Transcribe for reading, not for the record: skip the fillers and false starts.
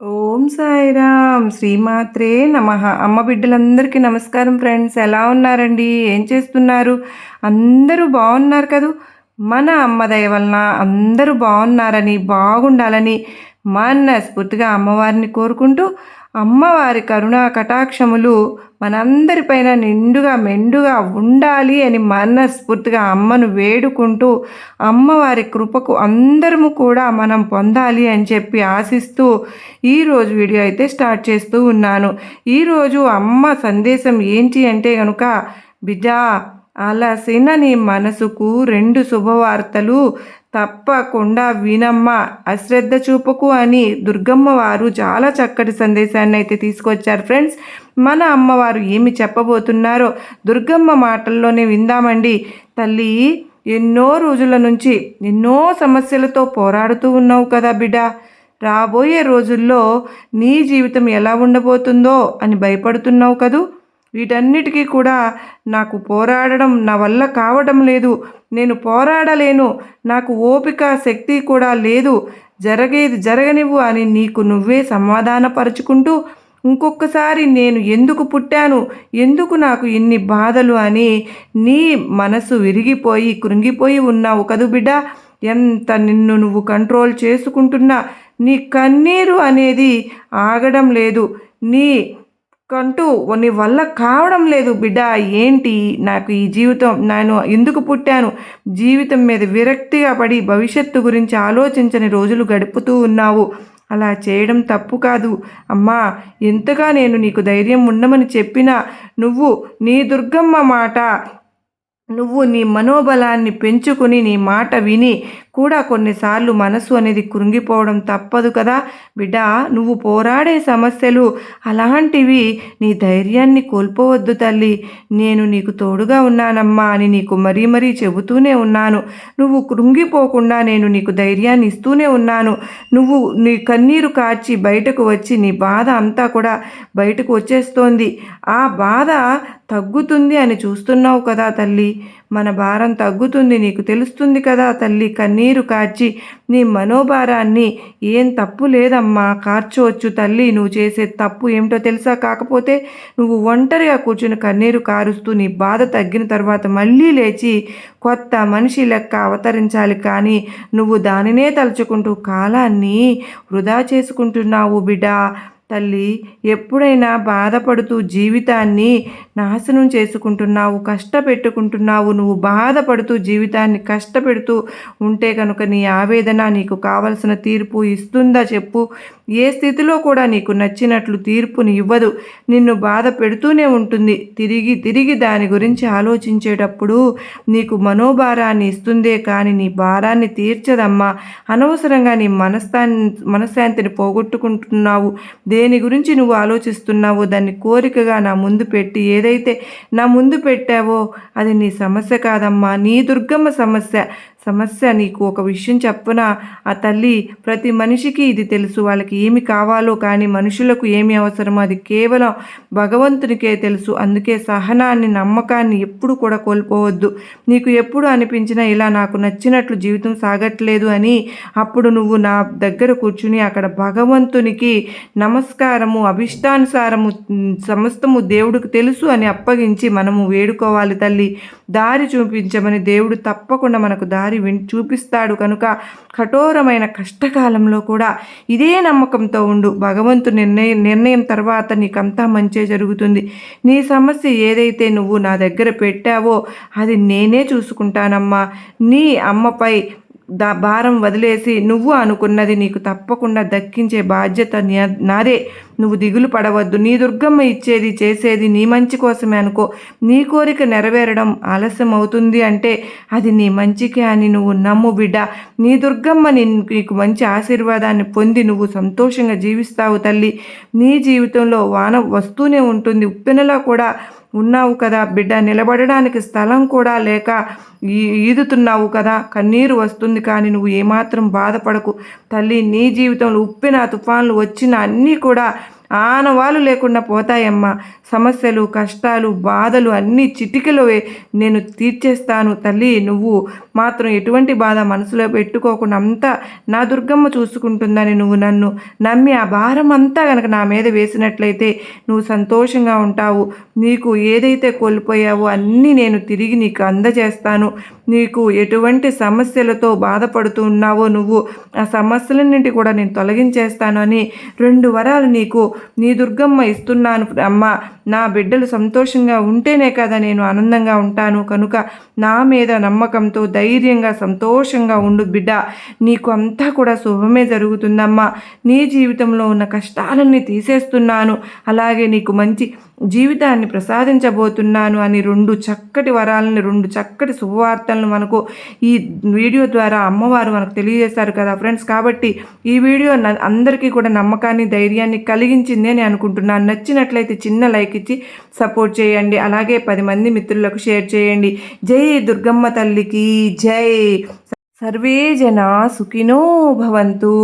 ఓం సాయిరామ్ శ్రీమాత్రే నమః. అమ్మ బిడ్డలందరికీ నమస్కారం ఫ్రెండ్స్. ఎలా ఉన్నారండి? ఏం చేస్తున్నారు? అందరూ బాగున్నారు కదూ. మన అమ్మ దయ వలన అందరూ బాగున్నారని, బాగుండాలని మనస్ఫూర్తిగా అమ్మవారిని కోరుకుంటూ, అమ్మవారి కరుణా కటాక్షములు మనందరిపైన నిండుగా మెండుగా ఉండాలి అని మనస్ఫూర్తిగా అమ్మను వేడుకుంటూ, అమ్మవారి కృపకు అందరము కూడా మనం పొందాలి అని చెప్పి ఆశిస్తూ ఈరోజు వీడియో అయితే స్టార్ట్ చేస్తూ ఉన్నాను. ఈరోజు అమ్మ సందేశం ఏంటి అంటే కనుక, బిడ్డా అలసిన నీ మనసుకు 2 శుభవార్తలు తప్పకుండా వినమ్మా, అశ్రద్ధ చూపకు అని దుర్గమ్మ వారు చాలా చక్కటి సందేశాన్ని అయితే తీసుకొచ్చారు ఫ్రెండ్స్. మన అమ్మవారు ఏమి చెప్పబోతున్నారో దుర్గమ్మ మాటల్లోనే విందామండి. తల్లి, ఎన్నో రోజుల నుంచి ఎన్నో సమస్యలతో పోరాడుతూ ఉన్నావు కదా బిడ్డ. రాబోయే రోజుల్లో నీ జీవితం ఎలా ఉండబోతుందో అని భయపడుతున్నావు కదూ. వీటన్నిటికీ కూడా నాకు పోరాడడం నా వల్ల కావడం లేదు, నేను పోరాడలేను, నాకు ఓపిక శక్తి కూడా లేదు, జరిగేది జరగనివ్వు అని నీకు నువ్వే సమాధానపరుచుకుంటూ, ఇంకొకసారి నేను ఎందుకు పుట్టాను, ఎందుకు నాకు ఇన్ని బాధలు అని నీ మనసు విరిగిపోయి కృంగిపోయి ఉన్నావు కదూ బిడ్డ. ఎంత నిన్ను నువ్వు కంట్రోల్ చేసుకుంటున్నా నీ కన్నీరు అనేది ఆగడం లేదు, నీ కంటూ నీ వల్ల కావడం లేదు బిడ్డ. ఏంటి నాకు ఈ జీవితం, నేను ఎందుకు పుట్టాను, జీవితం మీద విరక్తిగా పడి భవిష్యత్తు గురించి ఆలోచించని రోజులు గడుపుతూ ఉన్నావు. అలా చేయడం తప్పు కాదు అమ్మా. ఎంతగా నేను నీకు ధైర్యం ఉండమని చెప్పినా నువ్వు నీ దుర్గమ్మ మాట, నువ్వు నీ మనోబలాన్ని పెంచుకుని నీ మాట విని కూడా కొన్నిసార్లు మనసు అనేది కృంగిపోవడం తప్పదు కదా బిడ్డ. నువ్వు పోరాడే సమస్యలు అలాంటివి, నీ ధైర్యాన్ని కోల్పోవద్దు తల్లి. నేను నీకు తోడుగా ఉన్నానమ్మా అని నీకు మరీ మరీ చెబుతూనే ఉన్నాను. నువ్వు కృంగిపోకుండా నేను నీకు ధైర్యాన్ని ఇస్తూనే ఉన్నాను. నువ్వు నీ కన్నీరు కార్చి బయటకు వచ్చి నీ బాధ అంతా కూడా బయటకు వచ్చేస్తోంది. ఆ బాధ తగ్గుతుంది అని చూస్తున్నావు కదా తల్లి. మన భారం తగ్గుతుంది, నీకు తెలుస్తుంది కదా తల్లి. కన్నీరు కార్చి నీ మనోభారాన్ని, ఏం తప్పు లేదమ్మా, కార్చవచ్చు తల్లి. నువ్వు చేసే తప్పు ఏమిటో తెలుసా? కాకపోతే నువ్వు ఒంటరిగా కూర్చుని కన్నీరు కారుస్తూ నీ బాధ తగ్గిన తర్వాత మళ్ళీ లేచి కొత్త మనిషి లెక్క అవతరించాలి. కానీ నువ్వు దానినే తలుచుకుంటూ కాలాన్ని వృధా చేసుకుంటున్నావు బిడ్డ. తల్లి, ఎప్పుడైనా బాధపడుతూ జీవితాన్ని నాశనం చేసుకుంటున్నావు, కష్టపెట్టుకుంటున్నావు. నువ్వు బాధపడుతూ జీవితాన్ని కష్టపెడుతూ ఉంటే కనుక నీ ఆవేదన నీకు కావలసిన తీర్పు ఇస్తుందా చెప్పు? ఏ స్థితిలో కూడా నీకు నచ్చినట్లు తీర్పుని ఇవ్వదు, నిన్ను బాధ పెడుతూనే ఉంటుంది. తిరిగి తిరిగి దాని గురించి ఆలోచించేటప్పుడు నీకు మనోభారాన్ని ఇస్తుందే కానీ నీ భారాన్ని తీర్చదమ్మా. అనవసరంగా నీ మనశ్శాంతిని పోగొట్టుకుంటున్నావు. దేని గురించి నువ్వు ఆలోచిస్తున్నావో దాన్ని కోరికగా నా ముందు పెట్టి ఏదైతే నా ముందు పెట్టావో అది నీ సమస్య కాదమ్మా, నీ దుర్గమ్మ సమస్య. నీకు ఒక విషయం చెప్పున ఆ తల్లి, ప్రతి మనిషికి ఇది తెలుసు, వాళ్ళకి ఏమి కావాలో, కానీ మనుషులకు ఏమి అవసరమో అది కేవలం భగవంతునికే తెలుసు. అందుకే సహనాన్ని, నమ్మకాన్ని ఎప్పుడు కూడా కోల్పోవద్దు. నీకు ఎప్పుడు అనిపించినా ఇలా నాకు నచ్చినట్లు జీవితం సాగట్లేదు అని, అప్పుడు నువ్వు నా దగ్గర కూర్చుని అక్కడ భగవంతునికి నమస్కారము, అభిష్టానుసారము సమస్తము దేవుడికి తెలుసు అని అప్పగించి మనము వేడుకోవాలి తల్లి. దారి చూపించమని దేవుడు తప్పకుండా మనకు దారి చూపిస్తాడు. కనుక కఠోరమైన కష్టకాలంలో కూడా ఇదే నమ్మకంతో ఉండు. భగవంతుని నిర్ణయం తర్వాత నీకంతా మంచే జరుగుతుంది. నీ సమస్య ఏదైతే నువ్వు నా దగ్గర పెట్టావో అది నేనే చూసుకుంటానమ్మా. నీ అమ్మపై భారం వదిలేసి నువ్వు అనుకున్నది నీకు తప్పకుండా దక్కించే బాధ్యత నాదే. నువ్వు దిగులు పడవద్దు. నీ దుర్గమ్మ ఇచ్చేది చేసేది నీ మంచి కోసమే అనుకో. నీ కోరిక నెరవేరడం ఆలస్యం అవుతుంది అంటే అది నీ మంచికే అని నువ్వు నమ్ము బిడ్డ. నీ దుర్గమ్మ నీకు మంచి ఆశీర్వాదాన్ని పొంది నువ్వు సంతోషంగా జీవిస్తావు తల్లి. నీ జీవితంలో వాన వస్తూనే ఉంటుంది. ఉప్పెనలా కూడా ఉన్నావు కదా బిడ్డ. నిలబడడానికి స్థలం కూడా లేక ఈదుతున్నావు కదా, కన్నీరు వస్తుంది, కానీ నువ్వు ఏమాత్రం బాధపడకు తల్లి. నీ జీవితంలో ఉప్పెన తుఫాన్లు వచ్చిన అన్నీ కూడా ఆనవాలు లేకుండా పోతాయమ్మా. సమస్యలు, కష్టాలు, బాధలు అన్నీ చిటికెలో నేను తీర్చేస్తాను తల్లి. నువ్వు మాత్రం ఎటువంటి బాధ మనసులో పెట్టుకోకుండా అంతా నా దుర్గమ్మ చూసుకుంటుందని నువ్వు నన్ను నమ్మి ఆ భారం అంతా కనుక నా మీద వేసినట్లయితే నువ్వు సంతోషంగా ఉంటావు. నీకు ఏదైతే కోల్పోయావో అన్నీ నేను తిరిగి నీకు అందజేస్తాను. నీకు ఎటువంటి సమస్యలతో బాధపడుతూ ఉన్నావో నువ్వు ఆ సమస్యలన్నింటి కూడా నేను తొలగించేస్తాను అని 2 వరాలు నీకు నీ దుర్గమ్మ ఇస్తున్నాను అమ్మ. నా బిడ్డలు సంతోషంగా ఉంటేనే కదా నేను ఆనందంగా ఉంటాను. కనుక నా మీద నమ్మకంతో ధైర్యంగా సంతోషంగా ఉండు బిడ్డ. నీకు అంతా కూడా శుభమే జరుగుతుందమ్మా. నీ జీవితంలో ఉన్న కష్టాలన్నీ తీసేస్తున్నాను, అలాగే నీకు మంచి జీవితాన్ని ప్రసాదించబోతున్నాను అని 2 చక్కటి వరాలని, 2 చక్కటి శుభవార్తలను మనకు ఈ వీడియో ద్వారా అమ్మవారు మనకు తెలియజేశారు కదా ఫ్రెండ్స్. కాబట్టి ఈ వీడియో అందరికీ కూడా నమ్మకాన్ని, ధైర్యాన్ని కలిగించింది అని అనుకుంటున్నాను. నచ్చినట్లయితే చిన్న లైక్ ఇచ్చి సపోర్ట్ చేయండి. అలాగే 10 మంది మిత్రులకు షేర్ చేయండి. జై దుర్గమ్మ తల్లికి జై. సర్వే జన సుఖినో భవంతు.